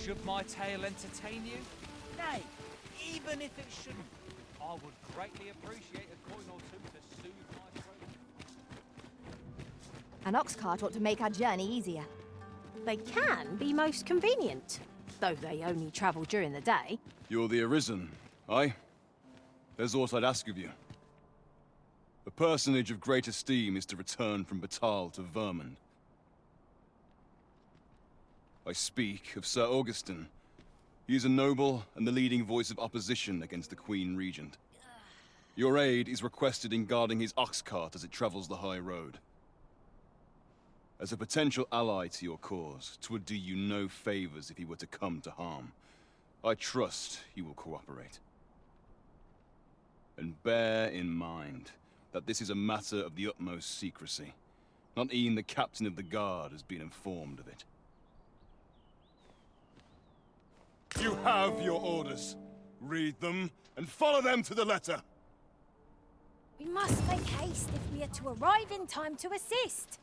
Should my tale entertain you? Nay, even if it shouldn't, I would greatly appreciate a coin or two to soothe my throat. An ox cart ought to make our journey easier. They can be most convenient, though they only travel during the day. You're the Arisen, aye? There's aught I'd ask of you. A personage of great esteem is to return from Batal to Vermund. I speak of Sir Augustin. He is a noble and the leading voice of opposition against the Queen Regent. Your aid is requested in guarding his ox cart as it travels the high road. As a potential ally to your cause, 'twould do you no favors if he were to come to harm. I trust he will cooperate. And bear in mind that this is a matter of the utmost secrecy. Not even the captain of the guard has been informed of it. You have your orders. Read them, and follow them to the letter. We must make haste if we are to arrive in time to assist.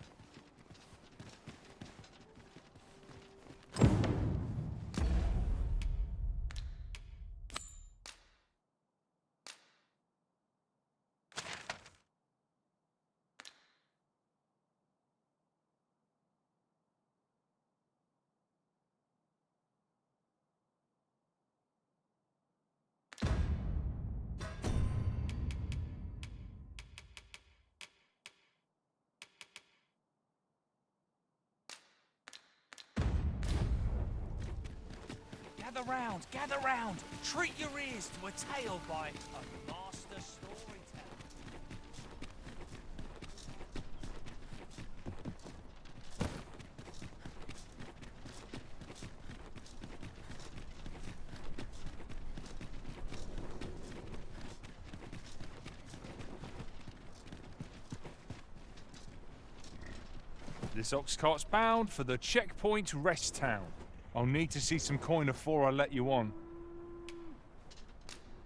Gather round! Treat your ears to a tale by a master storyteller. This ox cart's bound for the checkpoint rest town. I'll need to see some coin before I let you on.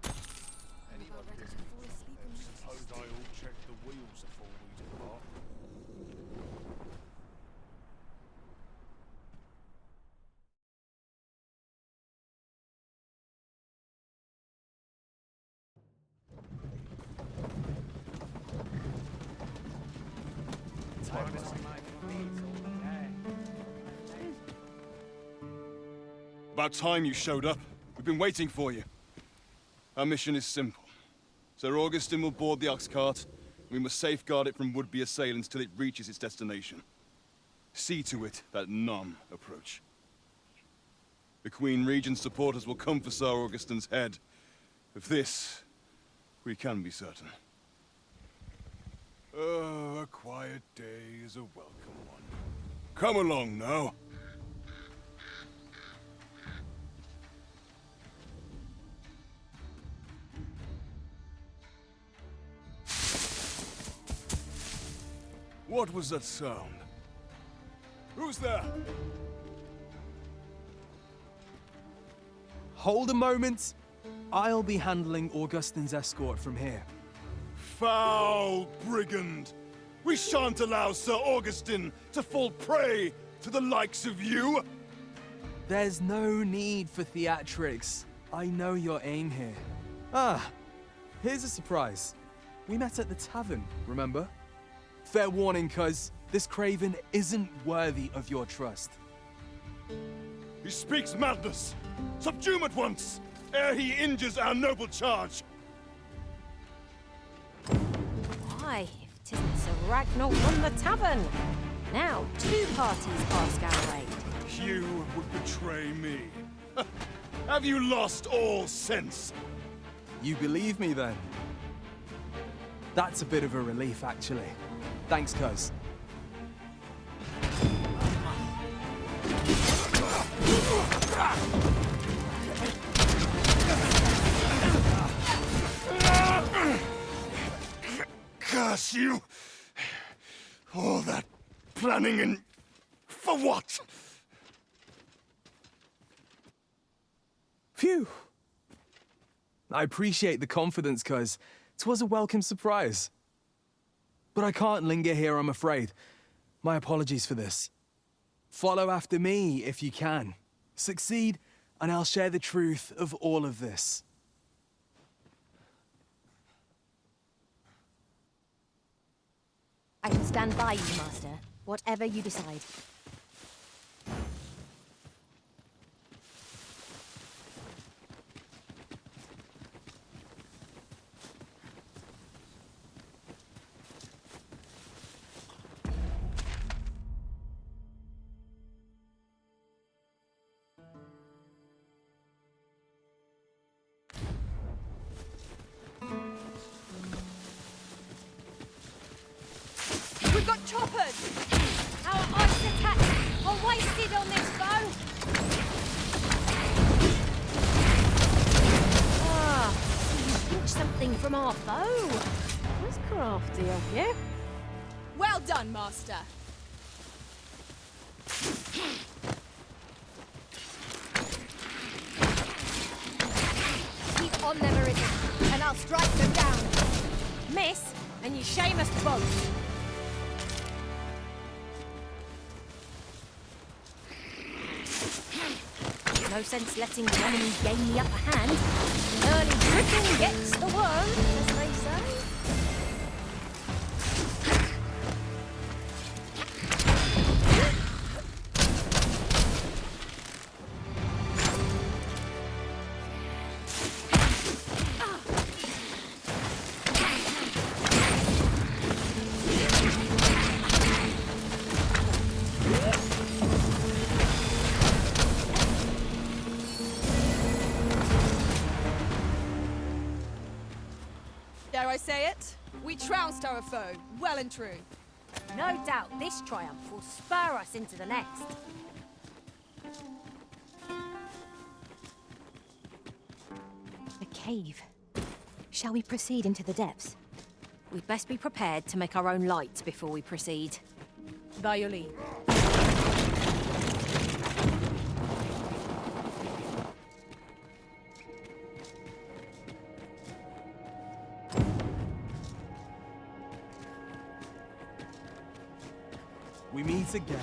Suppose I all check the wheels before we depart. About time you showed up. We've been waiting for you. Our mission is simple. Sir Augustin will board the ox cart. We must safeguard it from would-be assailants till it reaches its destination. See to it that none approach. The Queen Regent's supporters will come for Sir Augustin's head. Of this, we can be certain. Oh, a quiet day is a welcome one. Come along now. What was that sound? Who's there? Hold a moment. I'll be handling Augustin's escort from here. Foul brigand! We shan't allow Sir Augustin to fall prey to the likes of you! There's no need for theatrics. I know your aim here. Ah, here's a surprise. We met at the tavern, remember? Fair warning, cuz this craven isn't worthy of your trust. He speaks madness! Subdue him at once, ere he injures our noble charge! Why, if 'tisn't Sir Ragnar from the tavern. Now 2 parties ask our aid. You would betray me. Have you lost all sense? You believe me then? That's a bit of a relief, actually. Thanks, cuz. Curse you! All that planning and... for what? Phew. I appreciate the confidence, cuz 'twas a welcome surprise. But I can't linger here, I'm afraid. My apologies for this. Follow after me if you can. Succeed and I'll share the truth of all of this. I shall stand by you, Master, whatever you decide. We've got choppers! Our ice attacks are wasted on this foe! Ah, so you pinched something from our foe. That's crafty of you. Well done, Master. Keep on them, Arisen, and I'll strike them down. Miss, and you shame us both. No sense letting the enemy gain the upper hand. Early dripping gets the worm, as they say. Dare I say it? We trounced our foe, well and true. No doubt this triumph will spur us into the next. The cave. Shall we proceed into the depths? We'd best be prepared to make our own light before we proceed. By your leave. We meet again.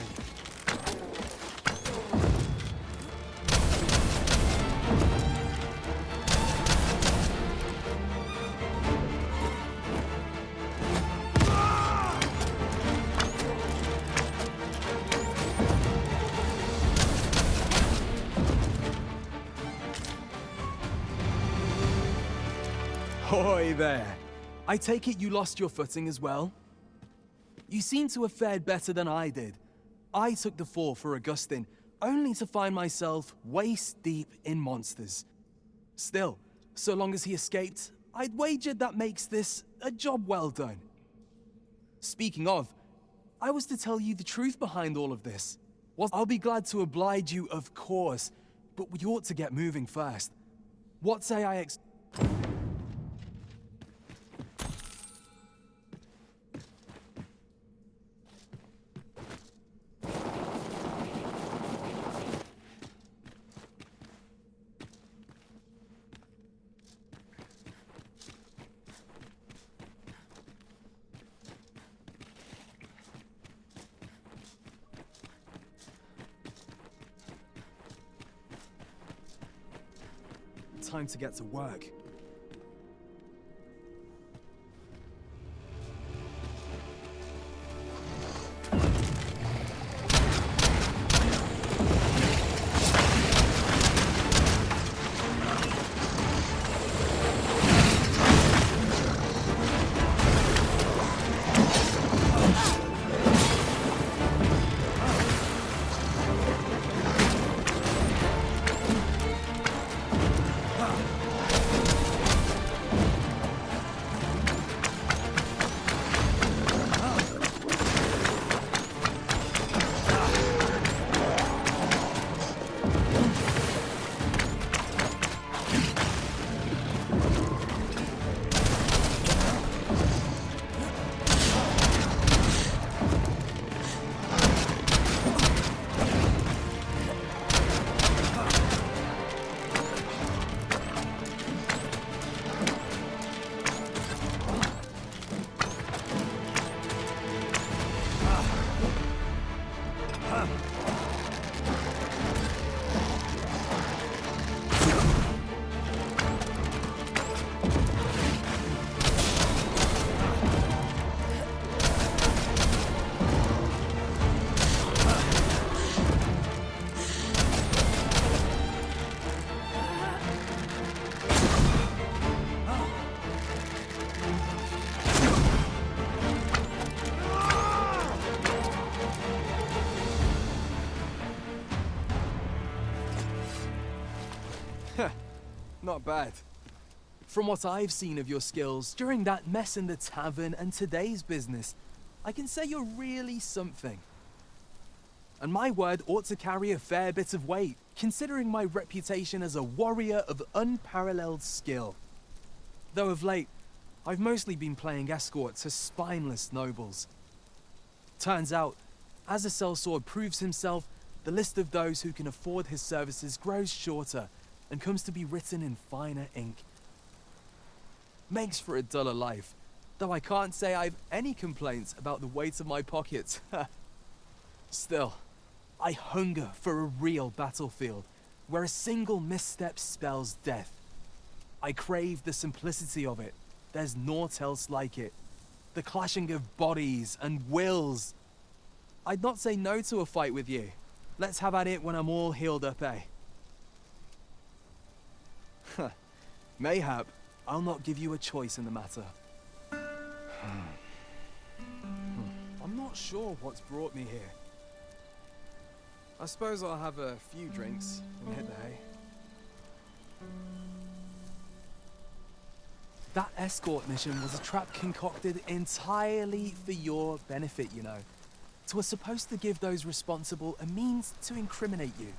Hoy there. I take it you lost your footing as well? You seem to have fared better than I did. I took the fall for Augustine, only to find myself waist-deep in monsters. Still, so long as he escaped, I'd wagered that makes this a job well done. Speaking of, I was to tell you the truth behind all of this. I'll be glad to oblige you, of course, but we ought to get moving first. What say I Time to get to work. Not bad. From what I've seen of your skills during that mess in the tavern and today's business, I can say you're really something. And my word ought to carry a fair bit of weight, considering my reputation as a warrior of unparalleled skill. Though of late, I've mostly been playing escort to spineless nobles. Turns out, as a sellsword proves himself, the list of those who can afford his services grows shorter and comes to be written in finer ink. Makes for a duller life, though I can't say I've any complaints about the weight of my pockets. Still, I hunger for a real battlefield, where a single misstep spells death. I crave the simplicity of it. There's naught else like it. The clashing of bodies and wills. I'd not say no to a fight with you. Let's have at it when I'm all healed up, eh? Mayhap, I'll not give you a choice in the matter. I'm not sure what's brought me here. I suppose I'll have a few drinks and hit the hay. That escort mission was a trap concocted entirely for your benefit, you know. It was supposed to give those responsible a means to incriminate you.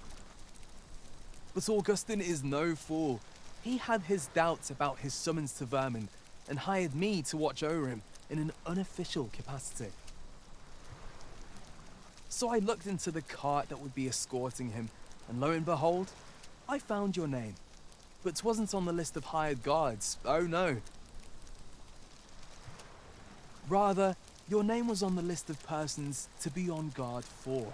But Augustin is no fool. He had his doubts about his summons to Vermin and hired me to watch over him in an unofficial capacity. So I looked into the cart that would be escorting him, and lo and behold, I found your name. But 'twasn't on the list of hired guards, oh no. Rather, your name was on the list of persons to be on guard for.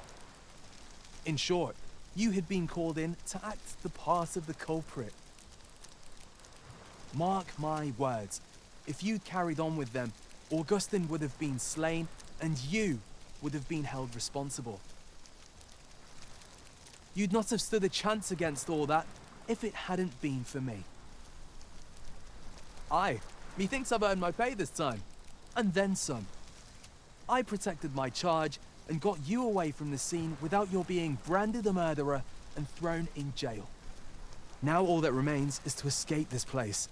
In short, you had been called in to act the part of the culprit. Mark my words, if you'd carried on with them, Augustin would have been slain and you would have been held responsible. You'd not have stood a chance against all that if it hadn't been for me. Aye, methinks I've earned my pay this time, and then some. I protected my charge and got you away from the scene without your being branded a murderer and thrown in jail. Now all that remains is to escape this place.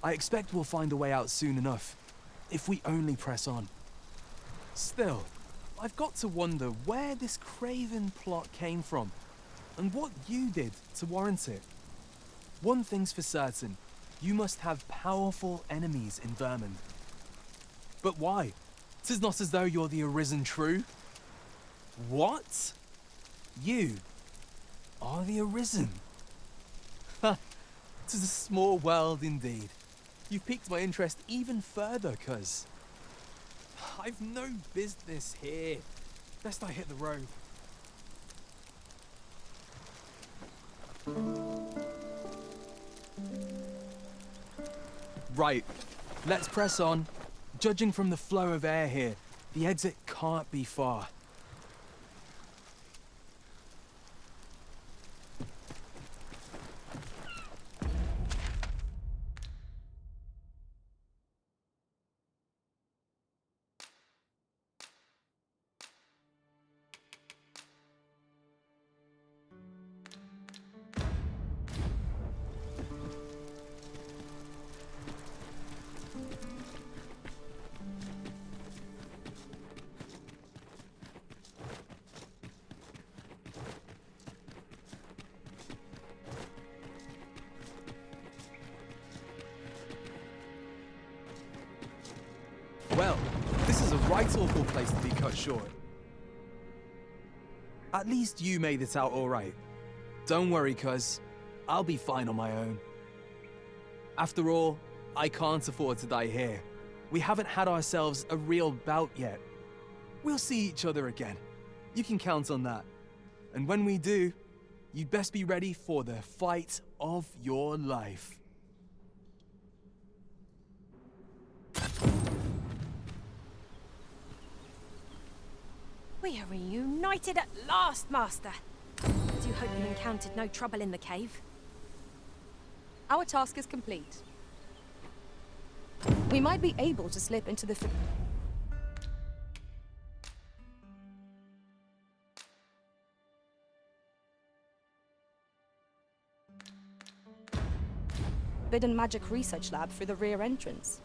I expect we'll find a way out soon enough, if we only press on. Still, I've got to wonder where this craven plot came from, and what you did to warrant it. One thing's for certain, you must have powerful enemies in Vermin. But why? 'Tis not as though you're the arisen true. What? You are the arisen? Ha! 'Tis a small world indeed. You've piqued my interest even further, cuz I've no business here. Best I hit the road. Right, let's press on. Judging from the flow of air here, the exit can't be far. Well, this is a right awful place to be cut short. At least you made it out all right. Don't worry, cuz I'll be fine on my own. After all, I can't afford to die here. We haven't had ourselves a real bout yet. We'll see each other again. You can count on that. And when we do, you'd best be ready for the fight of your life. We are reunited at last, Master. Do hope you encountered no trouble in the cave. Our task is complete. We might be able to slip into the... forbidden magic research lab through the rear entrance.